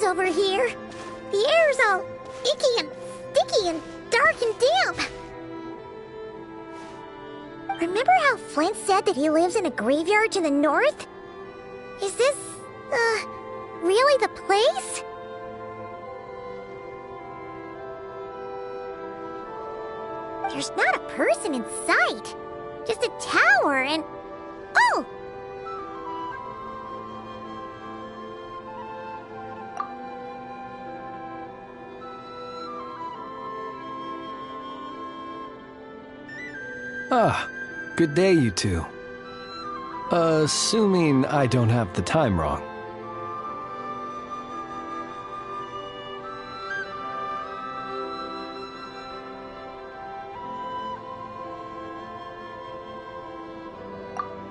Over here. The air's all icky and sticky and dark and damp. Remember how Flint said that he lives in a graveyard to the north? Is this, really the place? There's not a person in sight. Just a tower and... Oh! Ah, good day, you two. Assuming I don't have the time wrong.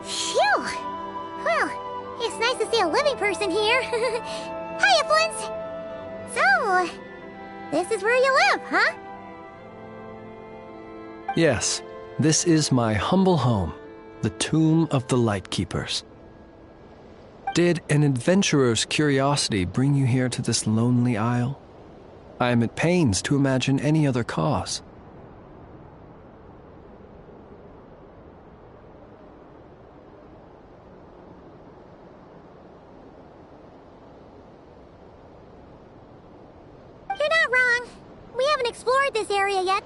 Phew! Well, it's nice to see a living person here. Hiya, Flint! So, this is where you live, huh? Yes. This is my humble home, the tomb of the Lightkeepers. Did an adventurer's curiosity bring you here to this lonely isle? I am at pains to imagine any other cause. You're not wrong. We haven't explored this area yet.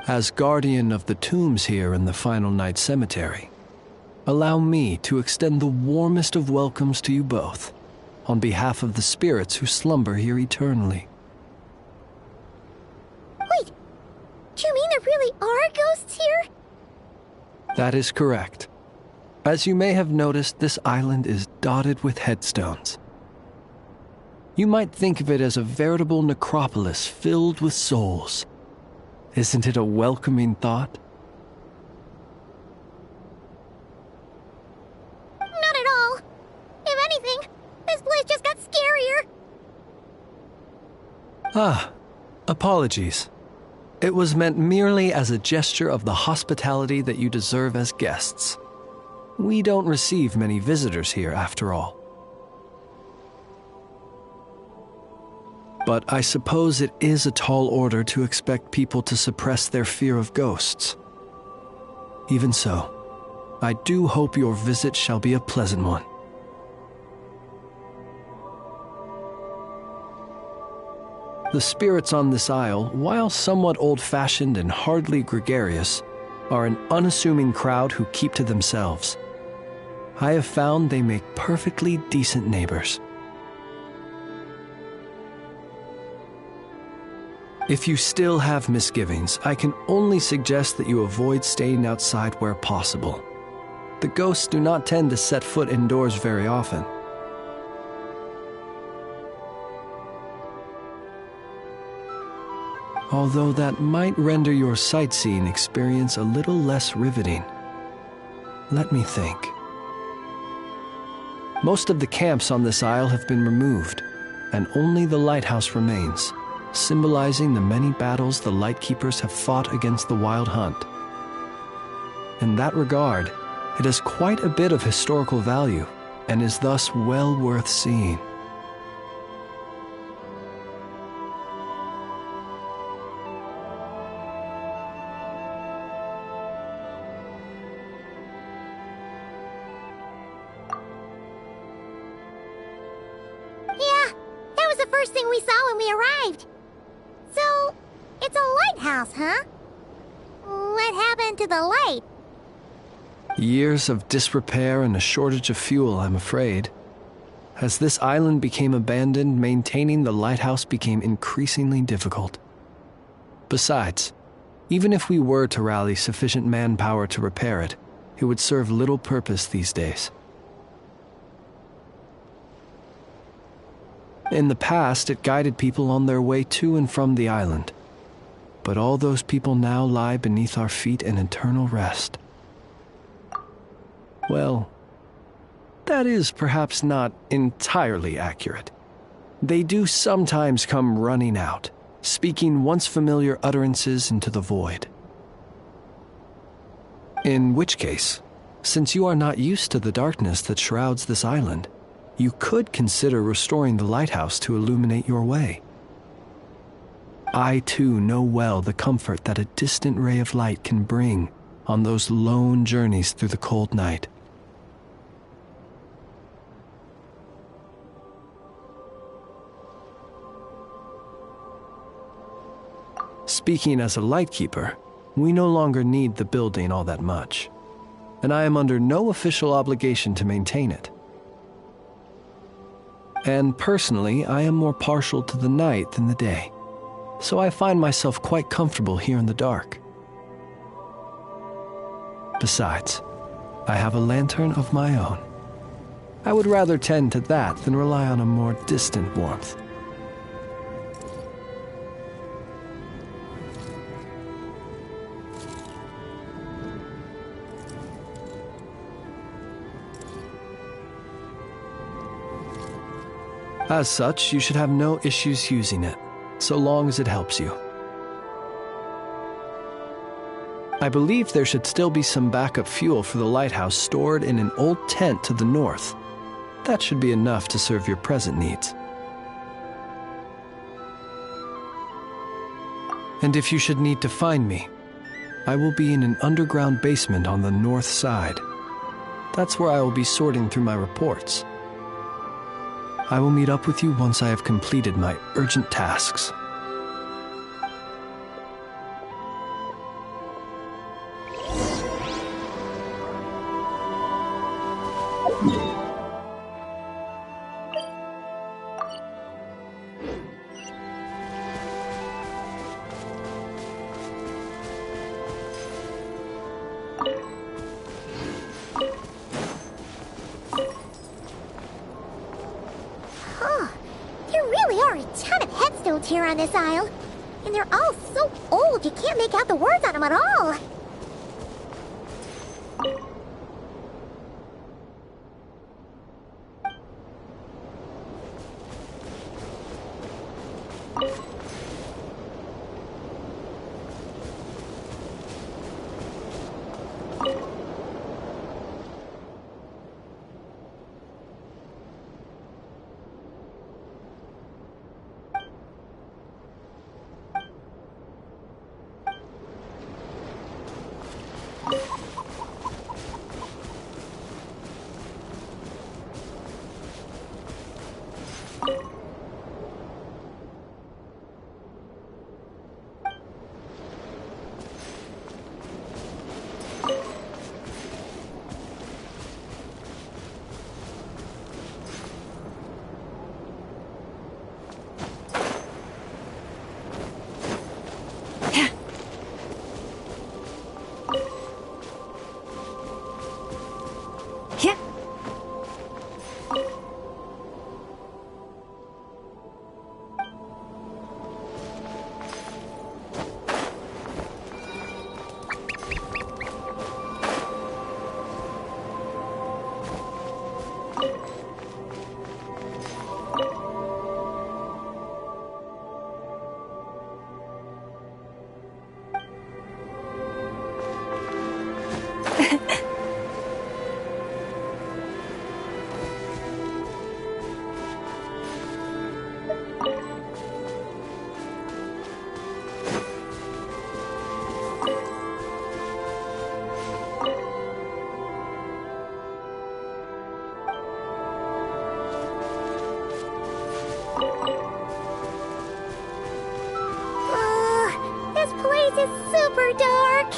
As guardian of the tombs here in the Final Night Cemetery, allow me to extend the warmest of welcomes to you both, on behalf of the spirits who slumber here eternally. Wait, do you mean there really are ghosts here? That is correct. As you may have noticed, this island is dotted with headstones. You might think of it as a veritable necropolis filled with souls. Isn't it a welcoming thought? Not at all. If anything, this place just got scarier. Ah, apologies. It was meant merely as a gesture of the hospitality that you deserve as guests. We don't receive many visitors here, after all. But I suppose it is a tall order to expect people to suppress their fear of ghosts. Even so, I do hope your visit shall be a pleasant one. The spirits on this isle, while somewhat old-fashioned and hardly gregarious, are an unassuming crowd who keep to themselves. I have found they make perfectly decent neighbors. If you still have misgivings, I can only suggest that you avoid staying outside where possible. The ghosts do not tend to set foot indoors very often. Although that might render your sightseeing experience a little less riveting. Let me think. Most of the camps on this isle have been removed, and only the lighthouse remains, symbolizing the many battles the Lightkeepers have fought against the Wild Hunt. In that regard, it has quite a bit of historical value, and is thus well worth seeing. Yeah, that was the first thing we saw when we arrived. So, it's a lighthouse, huh? What happened to the light? Years of disrepair and a shortage of fuel, I'm afraid. As this island became abandoned, maintaining the lighthouse became increasingly difficult. Besides, even if we were to rally sufficient manpower to repair it, it would serve little purpose these days. In the past, it guided people on their way to and from the island. But all those people now lie beneath our feet in eternal rest. Well, that is perhaps not entirely accurate. They do sometimes come running out, speaking once familiar utterances into the void. In which case, since you are not used to the darkness that shrouds this island, you could consider restoring the lighthouse to illuminate your way. I too know well the comfort that a distant ray of light can bring on those lone journeys through the cold night. Speaking as a Lightkeeper, we no longer need the building all that much, and I am under no official obligation to maintain it. And personally, I am more partial to the night than the day, so I find myself quite comfortable here in the dark. Besides, I have a lantern of my own. I would rather tend to that than rely on a more distant warmth. As such, you should have no issues using it, so long as it helps you. I believe there should still be some backup fuel for the lighthouse stored in an old tent to the north. That should be enough to serve your present needs. And if you should need to find me, I will be in an underground basement on the north side. That's where I will be sorting through my reports. I will meet up with you once I have completed my urgent tasks. Here on this isle, and they're all so old you can't make out the words on them at all. This place is super dark.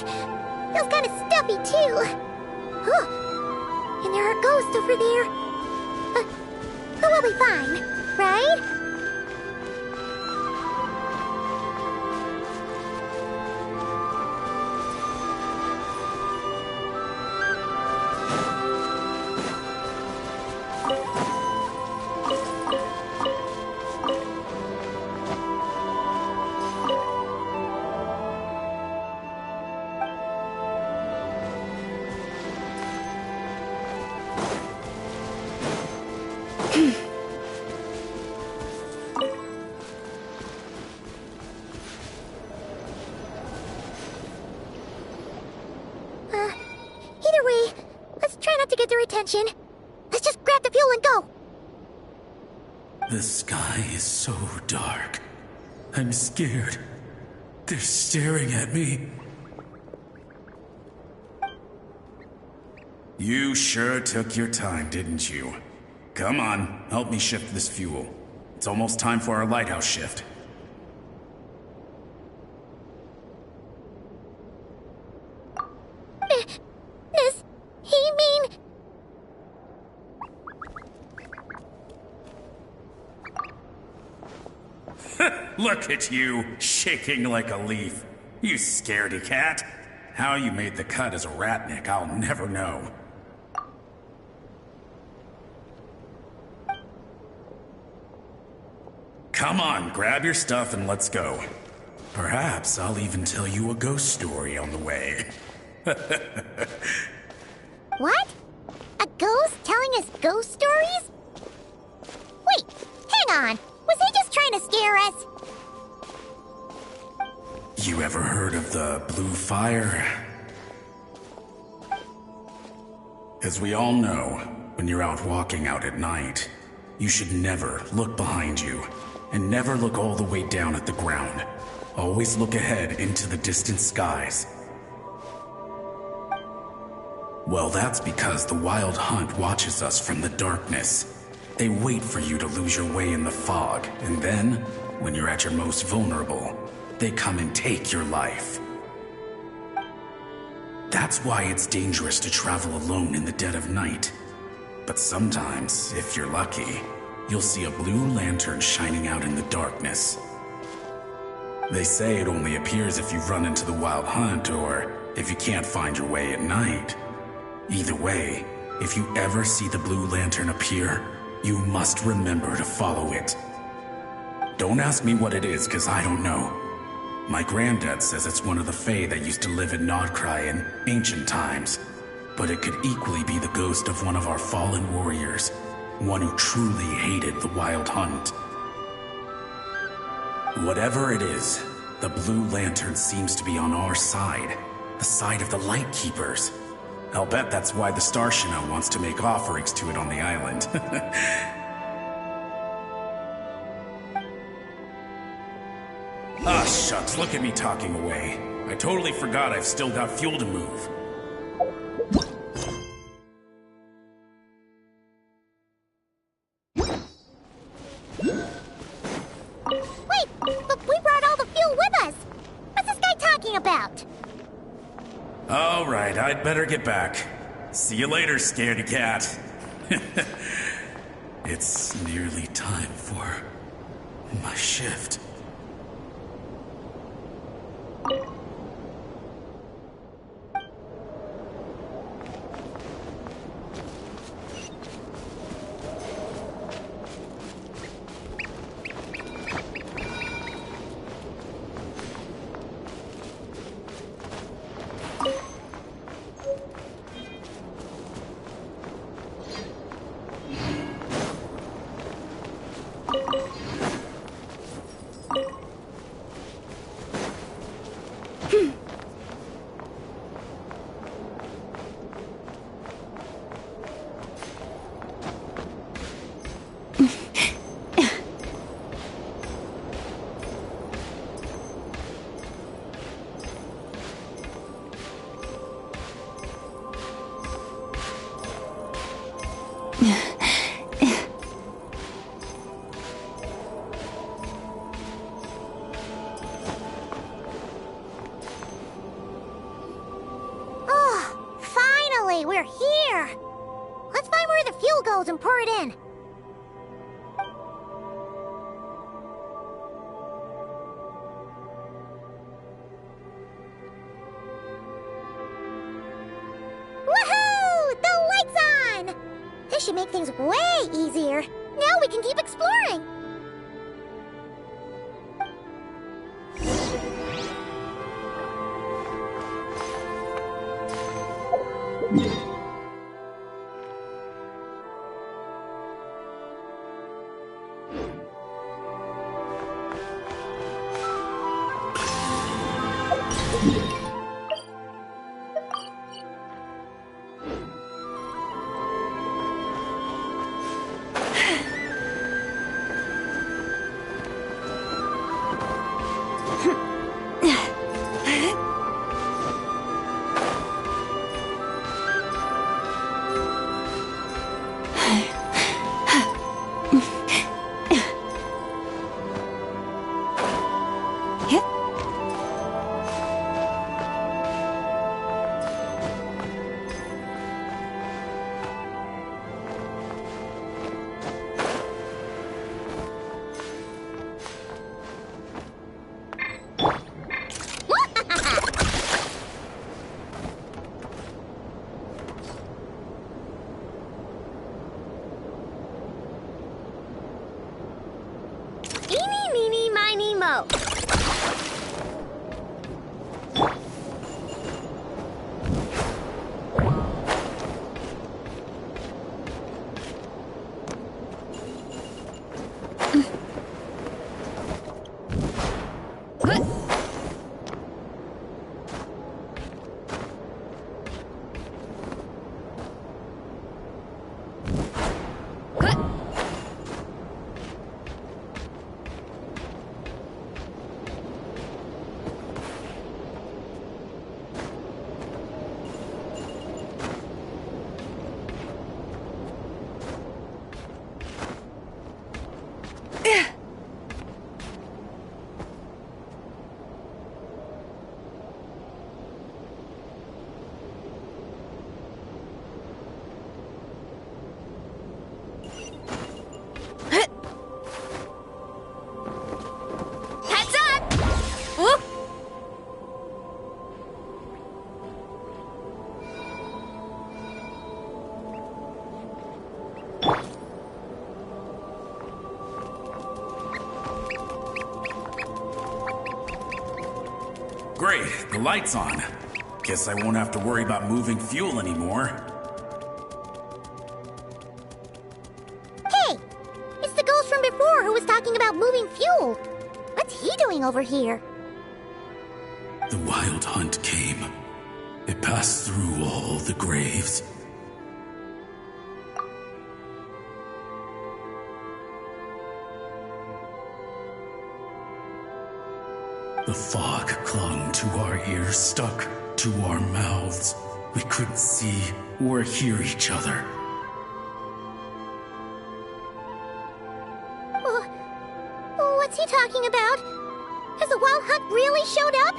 Feels kind of stuffy too. Huh. And there are ghosts over there. But we'll be fine, right? Either way, let's try not to get their attention. Let's just grab the fuel and go. The sky is so dark. I'm scared. They're staring at me. You sure took your time, didn't you? Come on, help me shift this fuel. It's almost time for our lighthouse shift. Does he mean... Look at you, shaking like a leaf. You scaredy cat. How you made the cut as a ratnik, I'll never know. Come on, grab your stuff and let's go. Perhaps I'll even tell you a ghost story on the way. What? A ghost telling us ghost stories? Wait, hang on. Was he just trying to scare us? You ever heard of the blue fire? As we all know, when you're out walking out at night, you should never look behind you, and never look all the way down at the ground. Always look ahead into the distant skies. Well, that's because the Wild Hunt watches us from the darkness. They wait for you to lose your way in the fog, and then, when you're at your most vulnerable, they come and take your life. That's why it's dangerous to travel alone in the dead of night. But sometimes, if you're lucky, you'll see a blue lantern shining out in the darkness. They say it only appears if you run into the Wild Hunt or if you can't find your way at night. Either way, if you ever see the blue lantern appear, you must remember to follow it. Don't ask me what it is, because I don't know. My granddad says it's one of the Fae that used to live in Nodcry in ancient times, but it could equally be the ghost of one of our fallen warriors, one who truly hated the Wild Hunt. Whatever it is, the blue lantern seems to be on our side, the side of the Lightkeepers. I'll bet that's why the Starshina wants to make offerings to it on the island. Ah, shucks, look at me talking away. I totally forgot I've still got fuel to move. Wait, but we brought all the fuel with us. What's this guy talking about? All right, I'd better get back. See you later, scaredy cat. It's nearly time for my shift. chemicals and pour it in. Woohoo! The light's on! This should make things way easier. Now we can keep exploring. Great, the light's on. Guess I won't have to worry about moving fuel anymore. Hey! It's the ghost from before who was talking about moving fuel. What's he doing over here? The wild hunt came. It passed through all the graves. The fog clung to our ears, stuck to our mouths. We couldn't see or hear each other. What's he talking about? Has the wild hunt really showed up?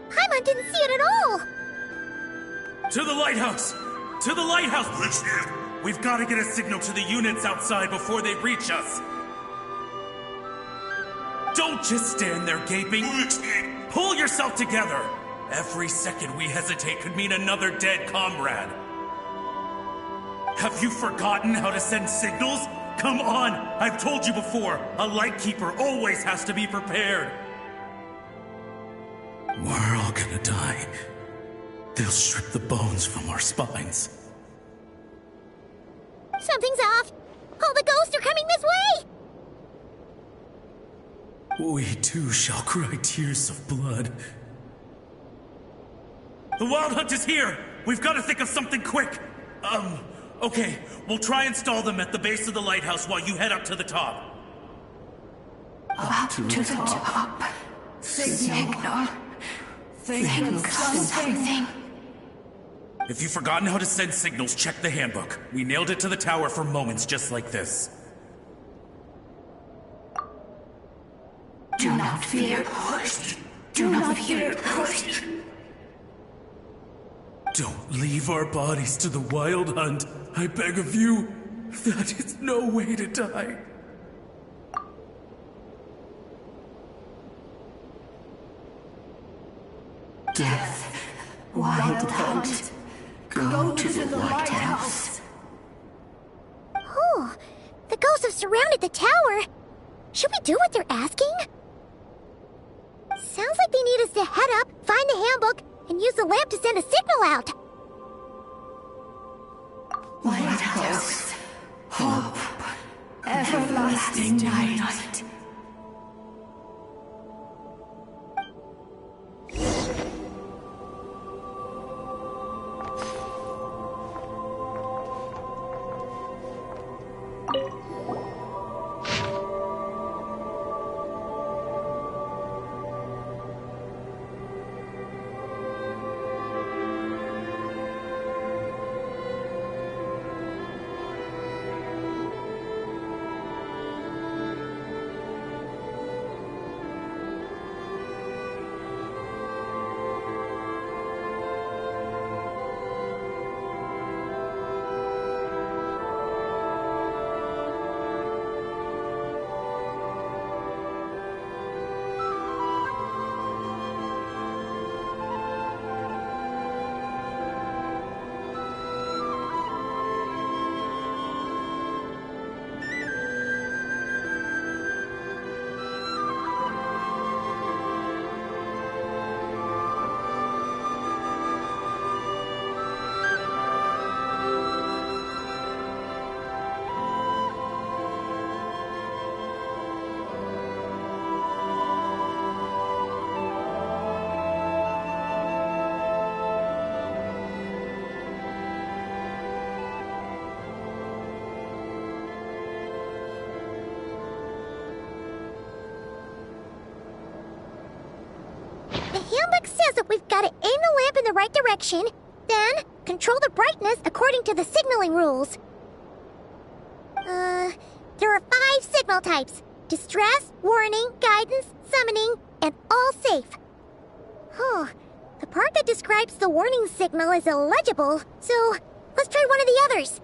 Paimon didn't see it at all. To the lighthouse! To the lighthouse! We've got to get a signal to the units outside before they reach us. Don't just stand there gaping. Pull yourself together. Every second we hesitate could mean another dead comrade. Have you forgotten how to send signals? Come on! I've told you before, a Lightkeeper always has to be prepared. We're all gonna die. They'll strip the bones from our spines. Something's off. All the ghosts are coming this way. We too shall cry tears of blood. The Wild Hunt is here! We've got to think of something quick! Okay, we'll try and stall them at the base of the lighthouse while you head up to the top. Up to the top. Signal. Think of something. If you've forgotten how to send signals, check the handbook. We nailed it to the tower for moments just like this. Do not fear. Do not fear. Don't leave our bodies to the Wild Hunt, I beg of you. That is no way to die. Death, wild hunt. Go to the lighthouse. Oh, the ghosts have surrounded the tower. Should we do what they're asking? Sounds like they need us to head up, find the handbook, and use the lamp to send a signal out. Lighthouse. Hope. Everlasting night. The handbook says that we've got to aim the lamp in the right direction, then control the brightness according to the signaling rules. There are 5 signal types: distress, warning, guidance, summoning, and all safe. Huh. The part that describes the warning signal is illegible, so let's try one of the others.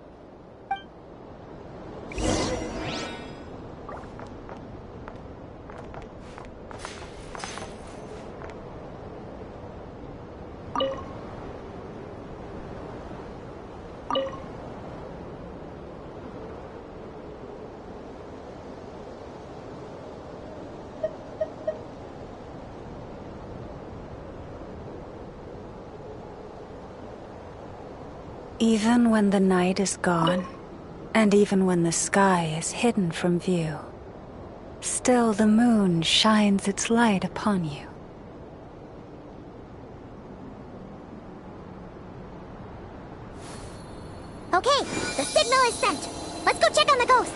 Even when the night is gone, and even when the sky is hidden from view, still the moon shines its light upon you. Okay, the signal is sent. Let's go check on the ghosts.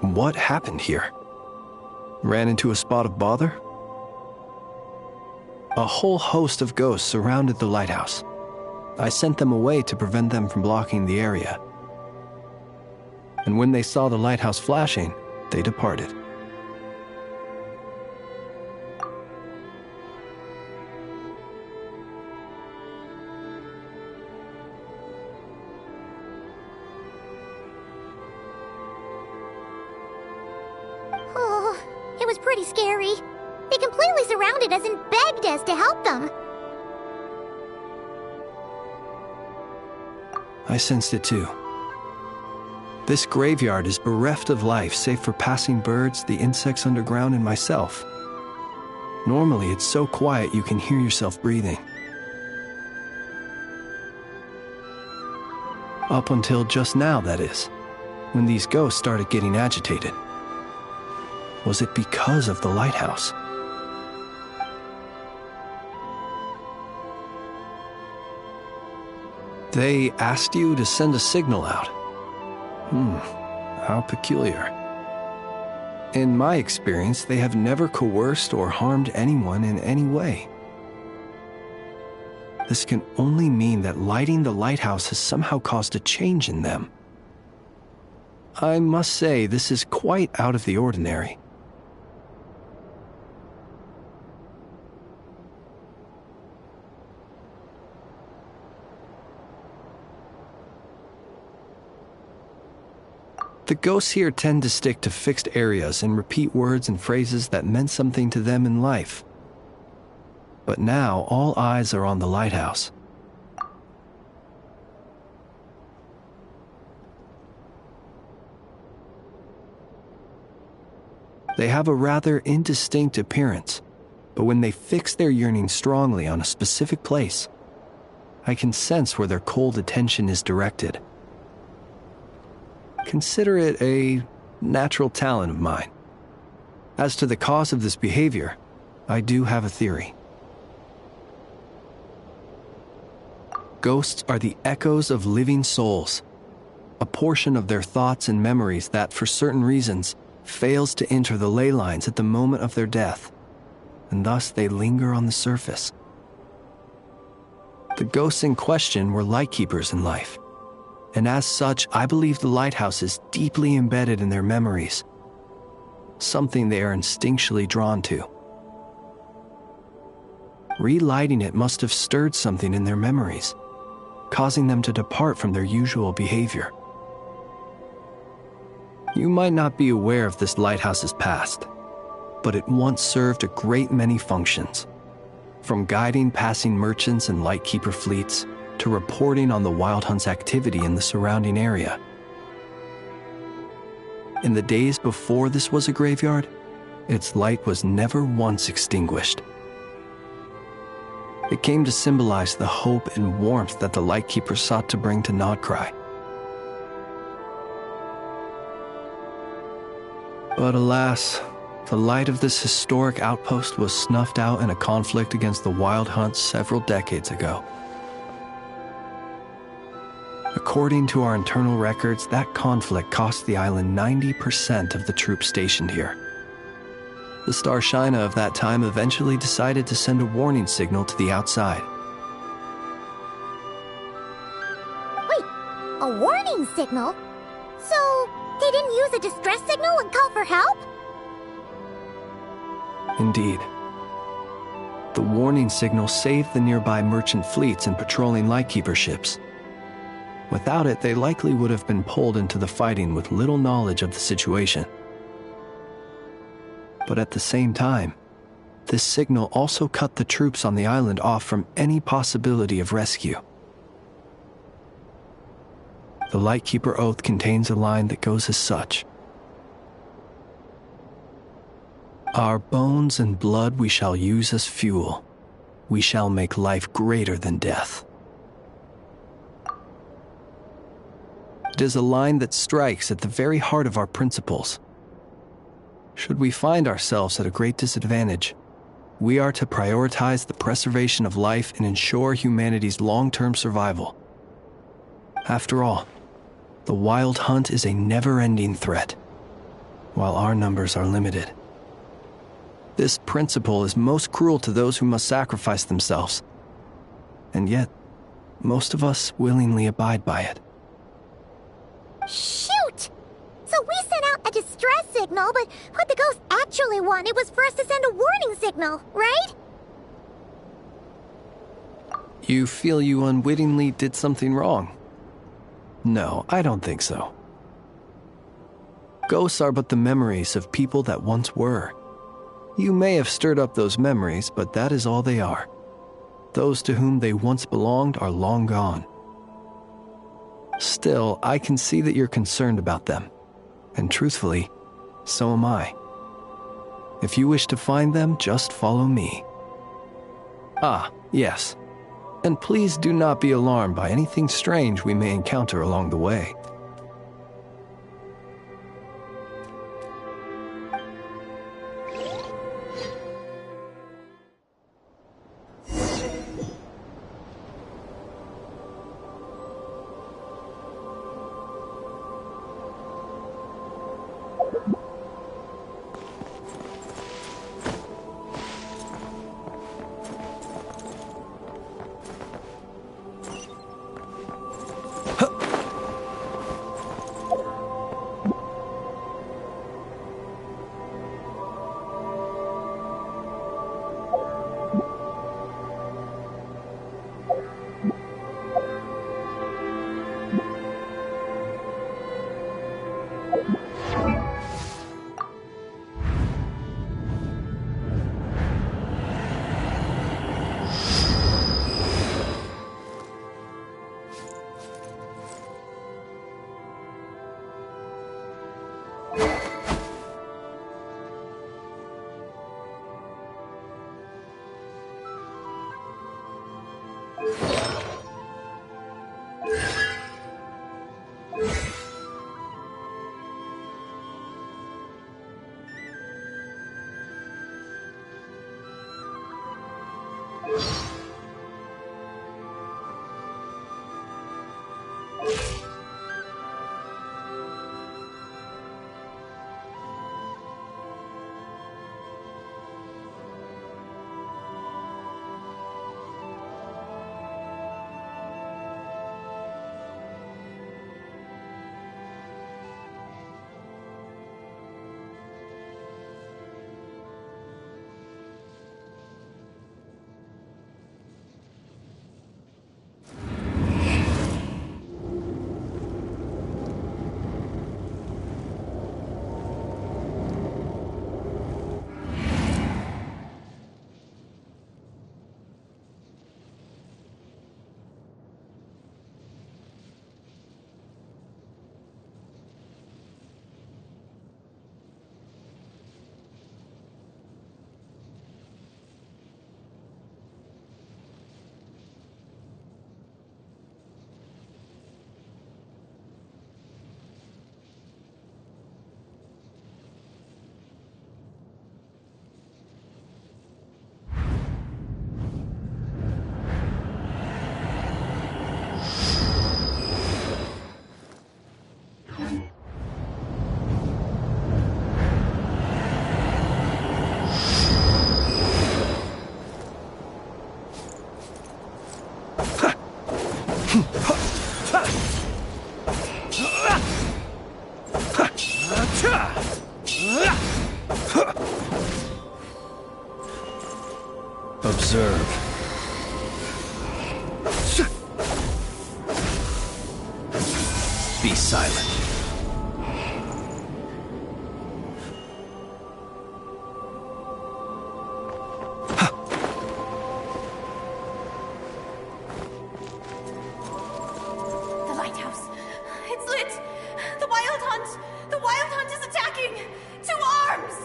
What happened here? Ran into a spot of bother? A whole host of ghosts surrounded the lighthouse. I sent them away to prevent them from blocking the area. And when they saw the lighthouse flashing, they departed. Oh, it was pretty scary. They completely surrounded us and begged us to help them. I sensed it too. This graveyard is bereft of life save for passing birds, the insects underground, and myself. Normally, it's so quiet you can hear yourself breathing. Up until just now, that is, when these ghosts started getting agitated. Was it because of the lighthouse? They asked you to send a signal out. How peculiar. In my experience, they have never coerced or harmed anyone in any way. This can only mean that lighting the lighthouse has somehow caused a change in them. I must say this is quite out of the ordinary. The ghosts here tend to stick to fixed areas and repeat words and phrases that meant something to them in life. But now all eyes are on the lighthouse. They have a rather indistinct appearance, but when they fix their yearning strongly on a specific place, I can sense where their cold attention is directed. Consider it a natural talent of mine. As to the cause of this behavior, I do have a theory. Ghosts are the echoes of living souls, a portion of their thoughts and memories that, for certain reasons, fails to enter the ley lines at the moment of their death, and thus they linger on the surface. The ghosts in question were Lightkeepers in life, and as such, I believe the lighthouse is deeply embedded in their memories, something they are instinctually drawn to. Relighting it must have stirred something in their memories, causing them to depart from their usual behavior. You might not be aware of this lighthouse's past, but it once served a great many functions, from guiding passing merchants and lightkeeper fleets to reporting on the Wild Hunt's activity in the surrounding area. In the days before this was a graveyard, its light was never once extinguished. It came to symbolize the hope and warmth that the Lightkeepers sought to bring to Nodcry. But alas, the light of this historic outpost was snuffed out in a conflict against the Wild Hunt several decades ago. According to our internal records, that conflict cost the island 90% of the troops stationed here. The Star Shina of that time eventually decided to send a warning signal to the outside. Wait, a warning signal? So, they didn't use a distress signal and call for help? Indeed. The warning signal saved the nearby merchant fleets and patrolling Lightkeeper ships. Without it, they likely would have been pulled into the fighting with little knowledge of the situation. But at the same time, this signal also cut the troops on the island off from any possibility of rescue. The Lightkeeper Oath contains a line that goes as such: "Our bones and blood we shall use as fuel. We shall make life greater than death." It is a line that strikes at the very heart of our principles. Should we find ourselves at a great disadvantage, we are to prioritize the preservation of life and ensure humanity's long-term survival. After all, the Wild Hunt is a never-ending threat, while our numbers are limited. This principle is most cruel to those who must sacrifice themselves, and yet, most of us willingly abide by it. Shoot! So we sent out a distress signal, but what the ghost actually wanted was for us to send a warning signal, right? You feel you unwittingly did something wrong? No, I don't think so. Ghosts are but the memories of people that once were. You may have stirred up those memories, but that is all they are. Those to whom they once belonged are long gone. Still, I can see that you're concerned about them. And truthfully, so am I. If you wish to find them, just follow me. Ah, yes. And please do not be alarmed by anything strange we may encounter along the way. Observe. Be silent. The lighthouse. It's lit. The Wild Hunt. The Wild Hunt is attacking. To arms!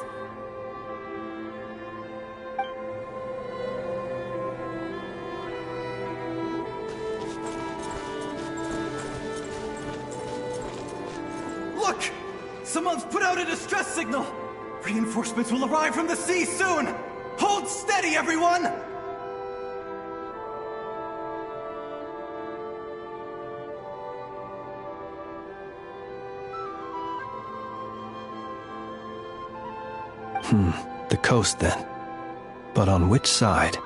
Look! Someone's put out a distress signal! Reinforcements will arrive from the sea soon! Hold steady, everyone! The coast then. But on which side?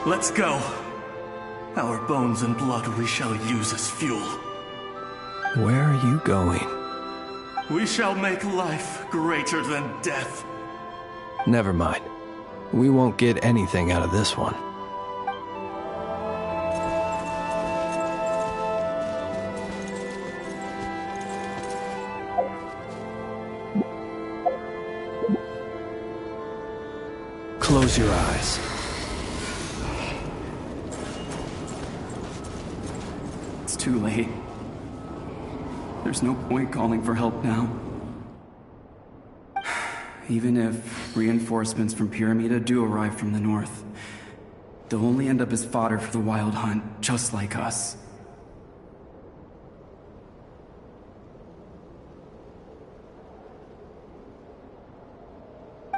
Let's go. Our bones and blood we shall use as fuel. Where are you going? We shall make life greater than death. Never mind. We won't get anything out of this one. Close your eyes. It's too late. There's no point calling for help now. Even if reinforcements from Pyramida do arrive from the north, they'll only end up as fodder for the Wild Hunt, just like us.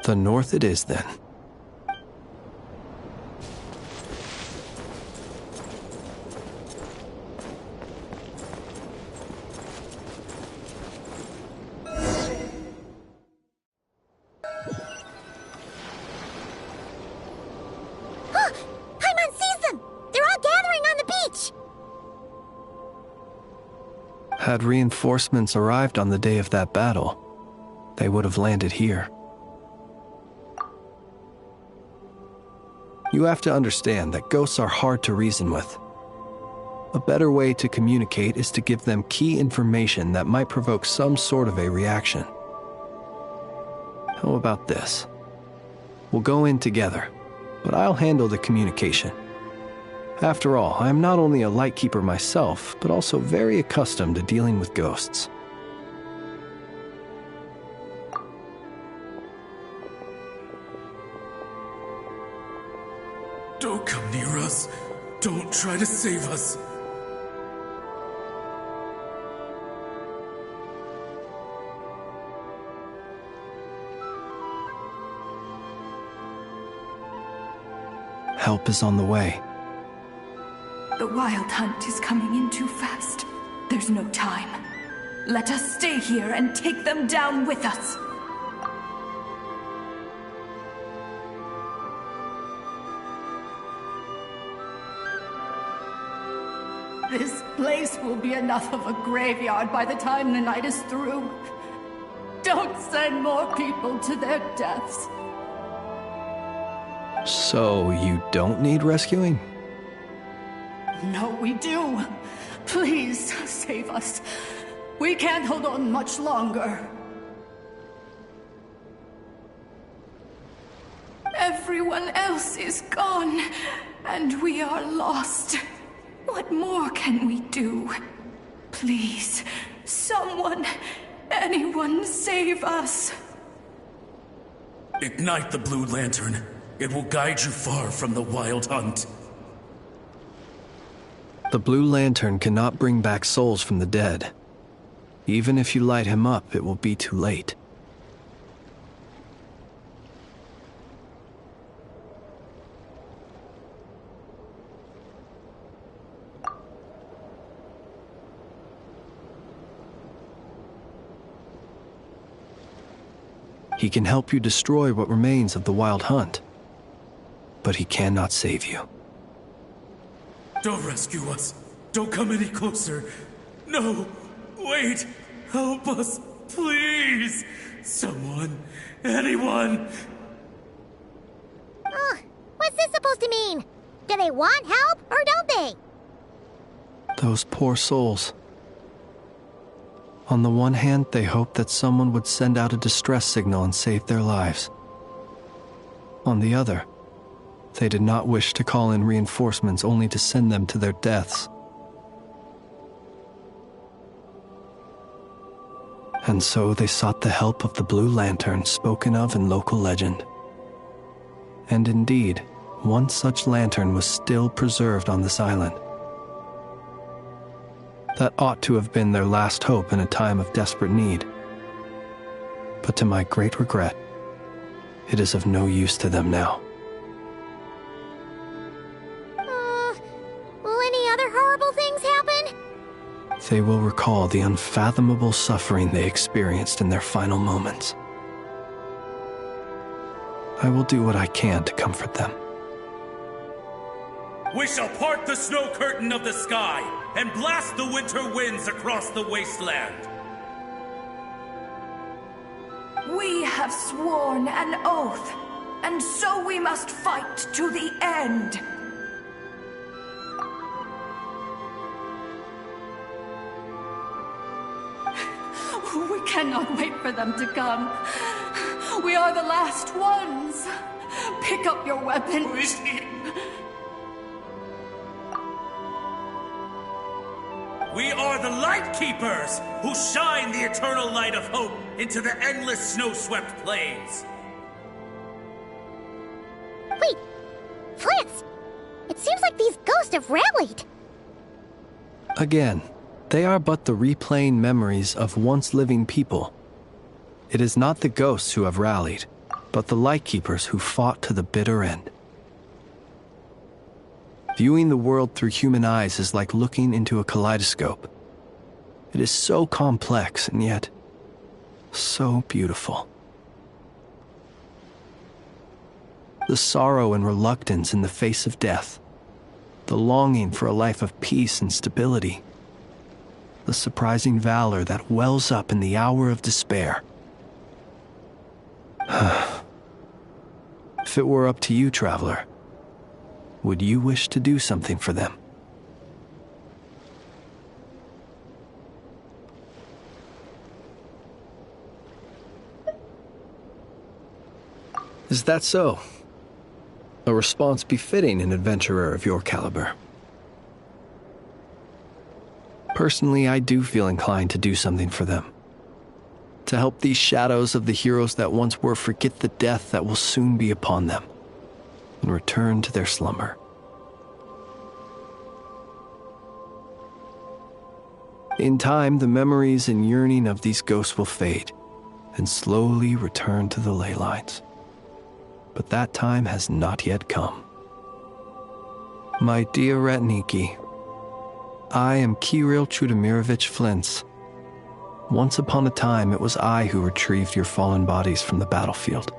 The north it is then. Paimon sees them! They're all gathering on the beach! Had reinforcements arrived on the day of that battle, they would have landed here. You have to understand that ghosts are hard to reason with. A better way to communicate is to give them key information that might provoke some sort of a reaction. How about this? We'll go in together, but I'll handle the communication. After all, I am not only a Lightkeeper myself, but also very accustomed to dealing with ghosts. Don't come near us. Don't try to save us. Help is on the way. The Wild Hunt is coming in too fast. There's no time. Let us stay here and take them down with us. This place will be enough of a graveyard by the time the night is through. Don't send more people to their deaths. So you don't need rescuing? No, we do. Please, save us. We can't hold on much longer. Everyone else is gone, and we are lost. What more can we do? Please, someone, anyone save us. Ignite the blue lantern. It will guide you far from the Wild Hunt. The blue lantern cannot bring back souls from the dead. Even if you light him up, it will be too late. He can help you destroy what remains of the Wild Hunt, but he cannot save you. Don't rescue us. Don't come any closer. No, wait. Help us, please. Someone, anyone. What's this supposed to mean? Do they want help, or don't they? Those poor souls. On the one hand, they hoped that someone would send out a distress signal and save their lives. On the other, they did not wish to call in reinforcements only to send them to their deaths. And so they sought the help of the Blue Lantern spoken of in local legend. And indeed, one such lantern was still preserved on this island. That ought to have been their last hope in a time of desperate need. But to my great regret, it is of no use to them now. Will any other horrible things happen? They will recall the unfathomable suffering they experienced in their final moments. I will do what I can to comfort them. We shall part the snow curtain of the sky and blast the winter winds across the wasteland. We have sworn an oath, and so we must fight to the end. We cannot wait for them to come. We are the last ones. Pick up your weapons. We are the Lightkeepers, who shine the eternal light of hope into the endless snow-swept plains. Wait, Flintz! It seems like these ghosts have rallied. Again, they are but the replaying memories of once living people. It is not the ghosts who have rallied, but the Lightkeepers who fought to the bitter end. Viewing the world through human eyes is like looking into a kaleidoscope. It is so complex and yet so beautiful. The sorrow and reluctance in the face of death, the longing for a life of peace and stability, the surprising valor that wells up in the hour of despair. If it were up to you, traveler, would you wish to do something for them? Is that so? A response befitting an adventurer of your caliber. Personally, I do feel inclined to do something for them. To help these shadows of the heroes that once were forget the death that will soon be upon them, and return to their slumber. In time, the memories and yearning of these ghosts will fade, and slowly return to the ley lines. But that time has not yet come. My dear Ratniki, I am Kirill Chudamirovich Flintz. Once upon a time, it was I who retrieved your fallen bodies from the battlefield.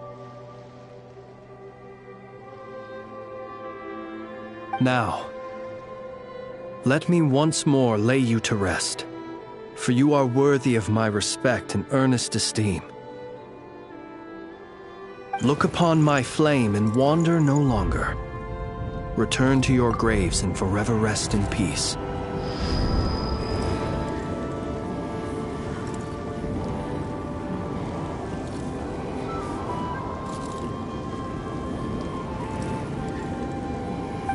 Now, let me once more lay you to rest, for you are worthy of my respect and earnest esteem. Look upon my flame and wander no longer. Return to your graves and forever rest in peace.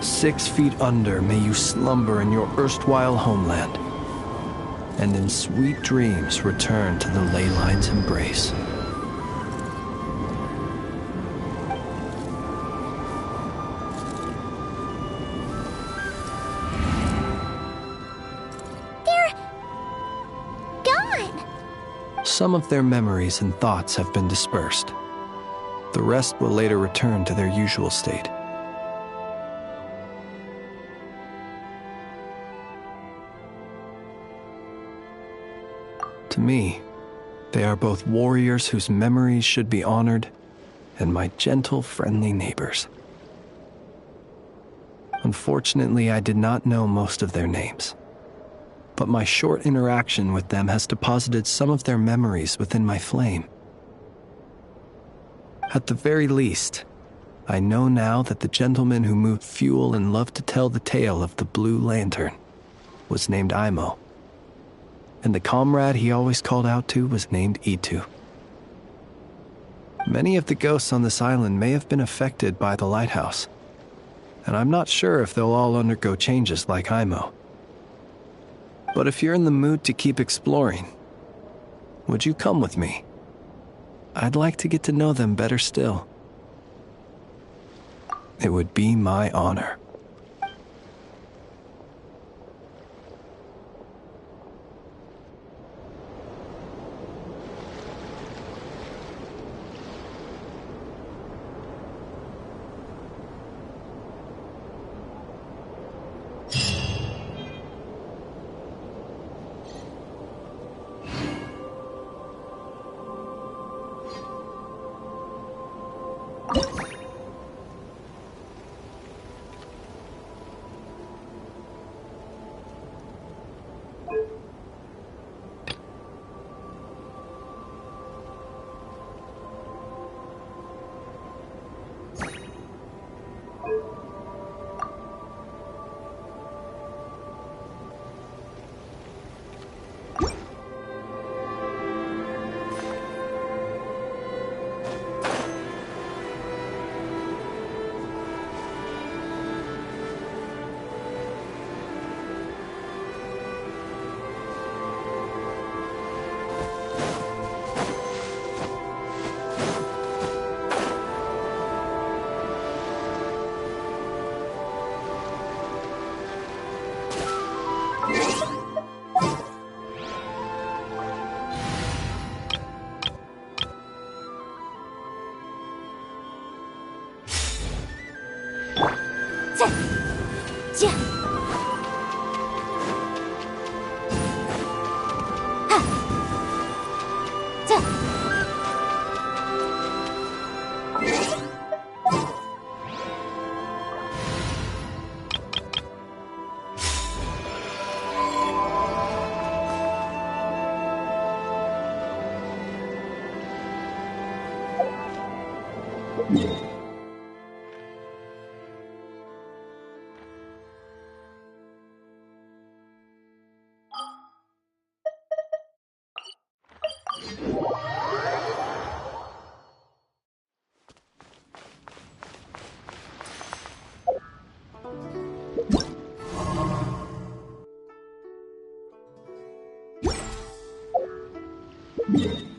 "6 feet under may you slumber in your erstwhile homeland, and in sweet dreams return to the ley line's embrace." They're gone. Some of their memories and thoughts have been dispersed. The rest will later return to their usual state. To me, they are both warriors whose memories should be honored, and my gentle, friendly neighbors. Unfortunately, I did not know most of their names, but my short interaction with them has deposited some of their memories within my flame. At the very least, I know now that the gentleman who moved fuel and loved to tell the tale of the Blue Lantern was named Imo, and the comrade he always called out to was named Itu. Many of the ghosts on this island may have been affected by the lighthouse, and I'm not sure if they'll all undergo changes like Imo. But if you're in the mood to keep exploring, would you come with me? I'd like to get to know them better still. It would be my honor. Yeah.